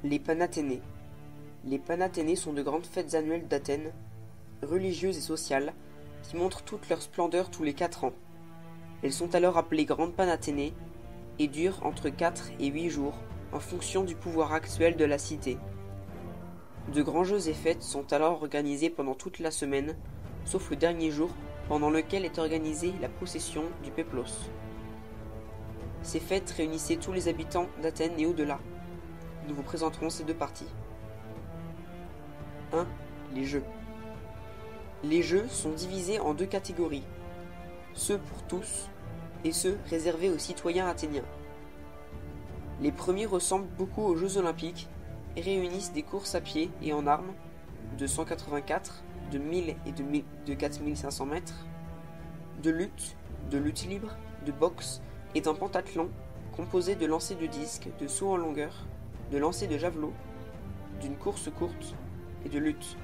Les Panathénées. Les Panathénées sont de grandes fêtes annuelles d'Athènes, religieuses et sociales, qui montrent toute leur splendeur tous les 4 ans. Elles sont alors appelées Grandes Panathénées et durent entre 4 et 8 jours, en fonction du pouvoir actuel de la cité. De grands jeux et fêtes sont alors organisés pendant toute la semaine, sauf le dernier jour, pendant lequel est organisée la procession du Péplos. Ces fêtes réunissaient tous les habitants d'Athènes et au-delà. Nous vous présenterons ces deux parties. 1. Les jeux. Les jeux sont divisés en deux catégories, ceux pour tous et ceux réservés aux citoyens athéniens. Les premiers ressemblent beaucoup aux Jeux olympiques et réunissent des courses à pied et en armes de 184, de 1000 et de 4500 mètres, de lutte libre, de boxe et d'un pentathlon composé de lancer de disque, de saut en longueur, de lancer de javelot, d'une course courte et de lutte.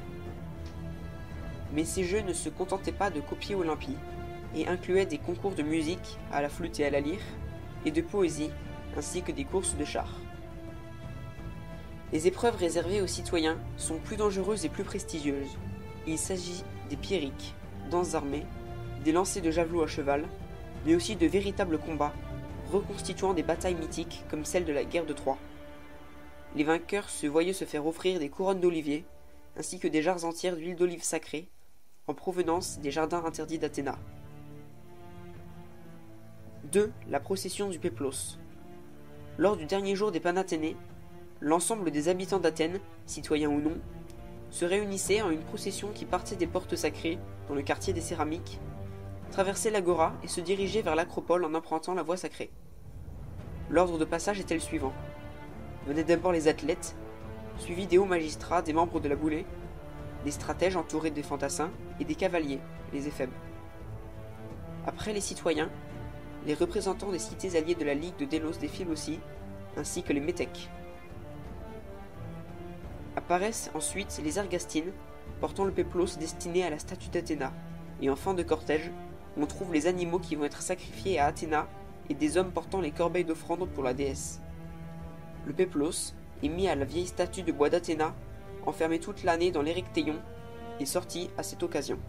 Mais ces jeux ne se contentaient pas de copier Olympie et incluaient des concours de musique à la flûte et à la lyre et de poésie ainsi que des courses de chars. Les épreuves réservées aux citoyens sont plus dangereuses et plus prestigieuses. Il s'agit des pierriques, danses armées, des lancers de javelot à cheval, mais aussi de véritables combats, reconstituant des batailles mythiques comme celle de la guerre de Troie. Les vainqueurs se voyaient se faire offrir des couronnes d'olivier, ainsi que des jarres entières d'huile d'olive sacrée, en provenance des jardins interdits d'Athéna. 2. La procession du Péplos. Lors du dernier jour des Panathénées, l'ensemble des habitants d'Athènes, citoyens ou non, se réunissaient en une procession qui partait des portes sacrées, dans le quartier des Céramiques, traversait l'agora et se dirigeait vers l'acropole en empruntant la voie sacrée. L'ordre de passage était le suivant. Venaient d'abord les athlètes, suivis des hauts magistrats, des membres de la boulée, des stratèges entourés des fantassins et des cavaliers, les éphèbes. Après les citoyens, les représentants des cités alliées de la Ligue de Délos défilent aussi, ainsi que les métèques. Apparaissent ensuite les Ergastines, portant le péplos destiné à la statue d'Athéna, et en fin de cortège, on trouve les animaux qui vont être sacrifiés à Athéna et des hommes portant les corbeilles d'offrande pour la déesse. Le péplos est mis à la vieille statue de bois d'Athéna, enfermée toute l'année dans l'Érectéion, et sorti à cette occasion.